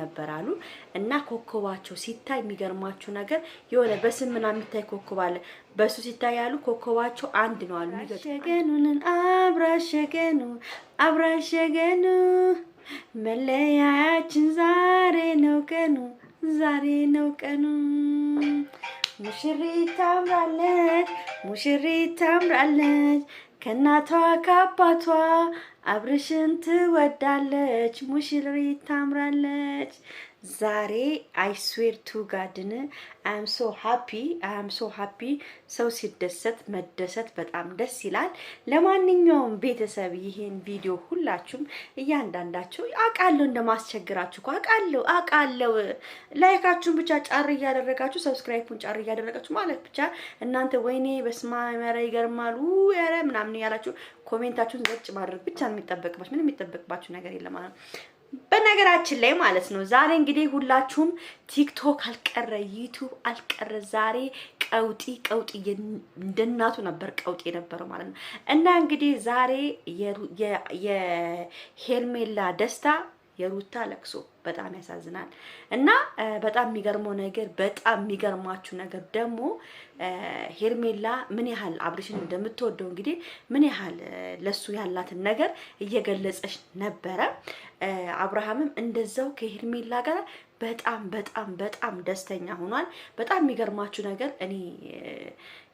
ነበር አሉ እና ኮከባቸው ሲታይ የሚገርማችሁ ነገር የሆነ በስም ምናምን የሚታይ ኮከብ አለ በሱ ሲታይ ያሉ ኮከባቸው አንድ ነው አሉ ሸገኑን አብራሸገኑ መለያችን ዛሬ ነው ቀኑ ሙሽሪት ታምራለች ከናቷ ካባቷ አብርሽን ትወዳለች ሙሽሪት ታምራለች ዛሬ I swear to God I am so happy ሰው ሲደሰት መደሰት በጣም ደስ ይላል ለማንኛውም ቤተሰብ ይሄን ቪዲዮ ሁላችሁም እያንዳንዳችሁ አቃለው እንደማስቸግራችሁ አቃለው ላይካችሁን ብቻ ጫር እያደረጋችሁ ሰብስክራይቡን ጫር እያደረጋችሁ ማለት ብቻ እናንተ ወይኔ በስማ መረ ይገርማሉ ያረ ምናምን ያላችሁ ኮሜንታችሁን ዘጭ ማድረግ ብቻ ነው የሚጠበቅባችሁ ምንም የሚጠበቅባችሁ ነገር የለም ማለት በነገራችን ላይ ማለት ነው ዛሬ እንግዲህ ሁላችሁም ቲክቶክ አልቀረ ዩቲዩብ አልቀረ ዛሬ ቀውጢ እንደናቱ ነበር ቀውጢ የነበረው ማለት ነው እና እንግዲህ ዛሬ የሄርሜላ ደስታ የሩታ ለቅሶ በጣም ያሳዝናል እና በጣም የሚገርመው ነገር በጣም የሚገርማችሁ ነገር ደግሞ ሄርሜላ ምን ያህል አብርሽን እንደምትወደው እንግዲህ ምን ያህል ለሱ ያላትን ነገር እየገለጸች ነበረ አብርሃምም እንደዛው ከሄርሜላ ጋር በጣም ደስተኛ ሆኗል በጣም የሚገርማችሁ ነገር እኔ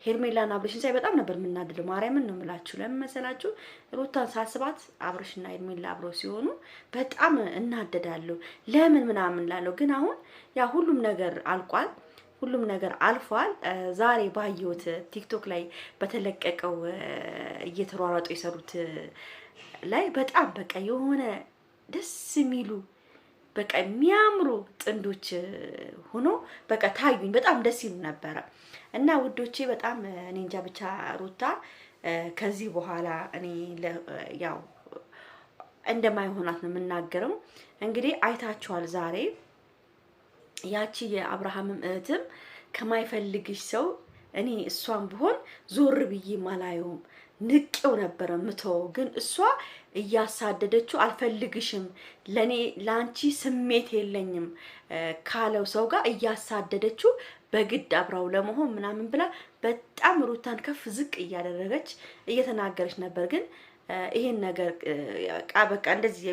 ሄርሜላና አብርሽን ሳይ በጣም ነበር የምናደደው ማርያምን ነው የምላችሁ ለምን መሰላችሁ ሩታን ሳስባት አብርሽና ሄርሜላ አብረው ሲሆኑ በጣም እናደዳለሁ ለምን ምናምን ላለው ግን አሁን ያ ሁሉም ነገር አልቋል ሁሉም ነገር አልፏል ዛሬ ባየሁት ቲክቶክ ላይ በተለቀቀው እየተሯሯጡ የሰሩት ላይ በጣም በቃ የሆነ ደስ የሚሉ በቃ የሚያምሩ ጥንዶች ሆኖ በቃ ታዩኝ በጣም ደስ ይሉ ነበር እና ውዶቼ በጣም እኔ እንጃ ብቻ ሩታ ከዚህ በኋላ እኔ ያው እንደማይሆናት ነው የምናገረው እንግዲህ አይታችኋል ዛሬ ያቺ የአብርሃምም እህትም ከማይፈልግሽ ሰው እኔ እሷን ቢሆን ዞር ብዬ ማላየውም ንቄው ነበር ምተው ግን እሷ እያሳደደችው አልፈልግሽም ለኔ ላንቺ ስሜት የለኝም ካለው ሰው ጋር እያሳደደችው በግድ አብራው ለመሆን ምናምን ብላ በጣም ሩታን ከፍ ዝቅ እያደረገች እየተናገረች ነበር ግን ይሄን ነገር በቃ እንደዚህ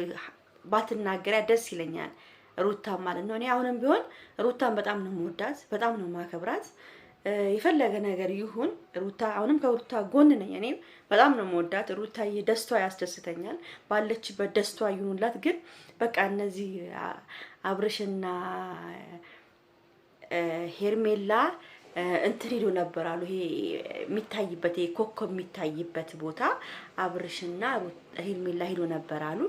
ባትናገሪያ ደስ ይለኛል ሩታ ማለት ነው እኔ አሁንም ቢሆን ሩታን በጣም ነው የምወዳት በጣም ነው ማከብራት የፈለገ ነገር ይሁን ሩታ አሁንም ከሩታ ጎን ነኝ እኔ በጣም ነው የምወዳት ሩታዬ ደስታዋ ያስደስተኛል ባለችበት ደስታዋ ይሁንላት ግን በቃ እነዚህ አብርሽና ሄርሜላ እንትን ሄዶ ነበር አሉ ይሄ የሚታይበት ኮከብ የሚታይበት ቦታ አብርሽና ሄርሜላ ሄዶ ነበር አሉ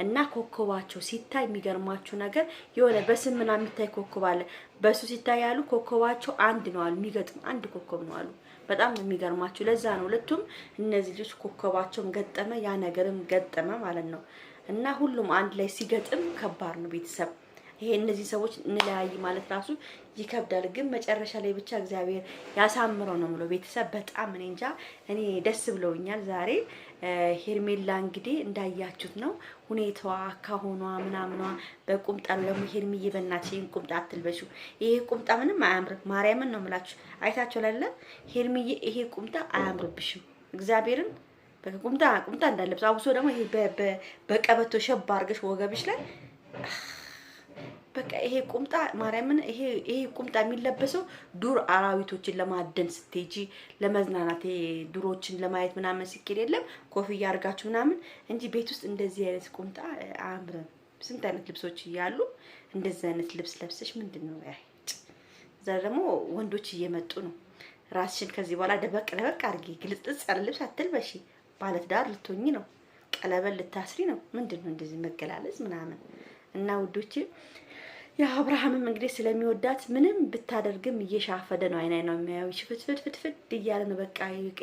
እና ኮከባቸው ሲታይ የሚገርማችሁ ነገር የሆነ በስም ምናምን የሚታይ ኮከብ አለ በሱ ሲታይ ያሉ ኮከባቸው አንድ ነው አሉ የሚገጥም አንድ ኮከብ ነው አሉ በጣም የሚገርማችሁ ለዛ ነው ሁለቱም እነዚህ ልጅ ኮከባቸውም ገጠመ ያ ነገርም ገጠመ ማለት ነው እና ሁሉም አንድ ላይ ሲገጥም ከባድ ነው ቤተሰብ ይሄ እነዚህ ሰዎች እንለያይ ማለት ራሱ ይከብዳል ግን መጨረሻ ላይ ብቻ እግዚአብሔር ያሳምረው ነው ማለት ቤተሰብ በጣም እኔ እንጃ እኔ ደስ ብሎኛል ዛሬ ሄርሜላ እንግዲህ እንዳያችሁት ነው ሁኔታዋ ካሆኗ ምናምኗ በቁምጣ ደግሞ ሄርሚዬ በእናትሽን ቁምጣ አትልበሹ ይሄ ቁምጣ ምንም አያምርም ማርያምን ነው የምላችሁ አይታችሁ አይደለ ሄርሚዬ ይሄ ቁምጣ አያምርብሽም እግዚአብሔርን በቁምጣ እንዳለብስ አውሶ ደግሞ ይሄ በቀበቶ ሸባ አርገሽ ወገብሽ ላይ በቃ ይሄ ቁምጣ ማርያምን ይሄ ቁምጣ የሚለበሰው ዱር አራዊቶችን ለማደን ስትጂ ለመዝናናት ዱሮችን ለማየት ምናምን ሲኬድ የለም ኮፍያ አርጋችሁ ምናምን እንጂ ቤት ውስጥ እንደዚህ አይነት ቁምጣ አያምርም ስንት አይነት ልብሶች ይያሉ እንደዚህ አይነት ልብስ ለብሰሽ ምንድነው ዛሬ ደግሞ ወንዶች እየመጡ ነው ራስሽን ከዚህ በኋላ ደበቅ አርጊ ግልጽጽ ያለ ልብስ አትልበሺ ባለትዳር ልትሆኚ ነው ቀለበት ልታስሪ ነው ምንድነው እንደዚህ መገላለጽ ምናምን እና ውዶቼ ያ አብርሃምም እንግዲህ ስለሚወዳት ምንም ብታደርግም እየሻፈደ ነው አይናይ ነው የሚያዩ ፍትፍት እያለ ነው በቃ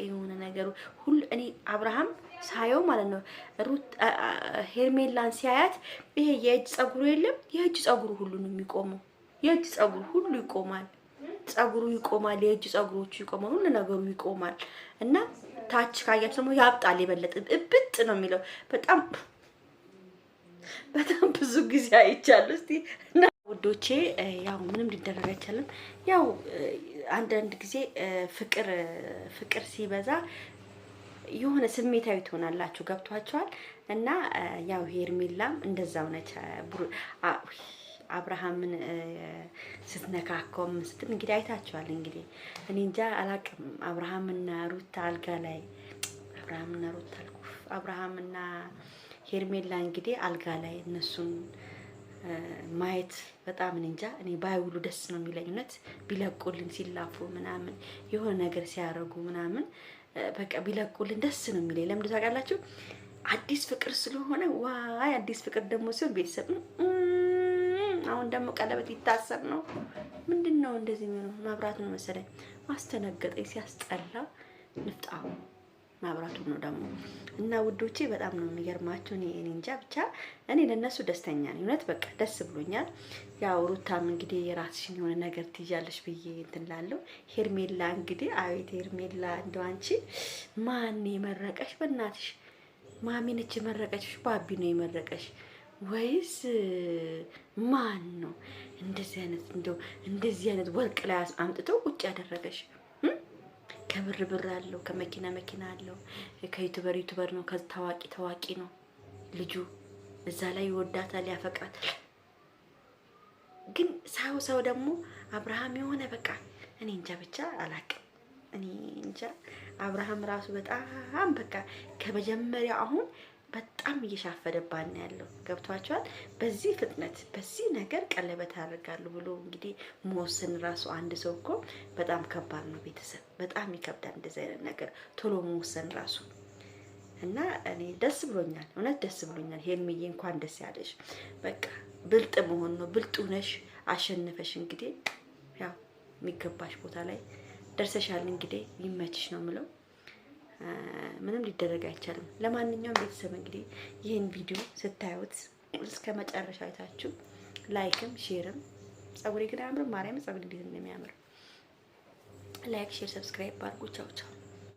የሆነ ነገር ሁሉ እኔ አብርሃም ሳየው ማለት ነው ሩት ሄርሜላን ሲያያት ይሄ የእጅ ጸጉሩ የለም የእጅ ጸጉሩ ሁሉ ነው የሚቆመው የእጅ ጸጉሩ ሁሉ ይቆማል ጸጉሩ ይቆማል የእጅ ጸጉሮቹ ይቆማል ሁሉ ነገሩ ይቆማል እና ታች ካያችሁ ደግሞ ያብጣል የበለጠ እብጥ ነው የሚለው በጣም በጣም ብዙ ጊዜ አይቻለሁ። እስቲ እና ውዶቼ ያው ምንም ሊደረግ አይቻልም። ያው አንዳንድ ጊዜ ፍቅር ሲበዛ የሆነ ስሜታዊ ትሆናላችሁ። ገብቷቸዋል። እና ያው ሄርሜላም እንደዛው ነች። አብርሃምን ስትነካከውም ስትል እንግዲህ አይታችኋል። እንግዲህ እኔ እንጃ አላቅም። አብርሃምና ሩታ አልጋ ላይ አብርሃምና ሄርሜላ እንግዲህ አልጋ ላይ እነሱን ማየት በጣም እንጃ። እኔ ባይውሉ ደስ ነው የሚለኝ። እውነት ቢለቁልን ሲላፉ ምናምን የሆነ ነገር ሲያረጉ ምናምን በቃ ቢለቁልን ደስ ነው የሚለኝ። ለምን ታውቃላችሁ? አዲስ ፍቅር ስለሆነ ዋይ አዲስ ፍቅር ደግሞ ሲሆን ቤተሰብ ነው። አሁን ደግሞ ቀለበት ይታሰር ነው። ምንድነው እንደዚህ የሚሆነው? መብራቱ ነው መሰለኝ አስተነገጠኝ። ሲያስጠላ ንፍጣው ማብራቱ ነው ደግሞ። እና ውዶቼ በጣም ነው የሚገርማችሁ። እኔ እንጃ ብቻ እኔ ለነሱ ደስተኛ ነኝ። እውነት በቃ ደስ ብሎኛል። ያው ሩታም እንግዲህ የራስሽን የሆነ ነገር ትይዣለሽ ብዬ እንትን ላለው ሄርሜላ እንግዲህ አቤት ሄርሜላ እንደው አንቺ ማን የመረቀሽ? በእናትሽ ማሚ ነች የመረቀችሽ? ባቢ ነው የመረቀሽ ወይስ ማን ነው? እንደዚህ አይነት ወርቅ ላይ አምጥተው ቁጭ ያደረገሽ? ከብር ብር አለው፣ ከመኪና አለው፣ ከዩቲዩበር ነው፣ ታዋቂ ነው ልጁ። እዛ ላይ ይወዳታል፣ ያፈቅራታል። ግን ሰው ደግሞ አብርሃም የሆነ በቃ እኔ እንጃ ብቻ አላቅም። እኔ እንጃ አብርሃም ራሱ በጣም በቃ ከመጀመሪያ አሁን በጣም እየሻፈደባን ያለው ገብቷቸዋል። በዚህ ፍጥነት በዚህ ነገር ቀለበት አደርጋለሁ ብሎ እንግዲህ መወሰን ራሱ አንድ ሰው እኮ በጣም ከባድ ነው። ቤተሰብ በጣም ይከብዳል እንደዚህ አይነት ነገር ቶሎ መወሰን ራሱ። እና እኔ ደስ ብሎኛል፣ እውነት ደስ ብሎኛል። ሄርሜዬ እንኳን ደስ ያለሽ። በቃ ብልጥ መሆን ነው። ብልጥ ሆነሽ አሸንፈሽ እንግዲህ ያው የሚገባሽ ቦታ ላይ ደርሰሻል። እንግዲህ ይመችሽ ነው የምለው። ምንም ሊደረግ አይቻልም። ለማንኛውም ቤተሰብ እንግዲህ ይህን ቪዲዮ ስታዩት እስከ መጨረሻ አይታችሁ ላይክም ሼርም ጸጉሬ ግን አያምርም። ማርያም ጸጉሬ እንዴት እንደሚያምር ላይክ ሼር ሰብስክራይብ አድርጉ። ቻው ቻው።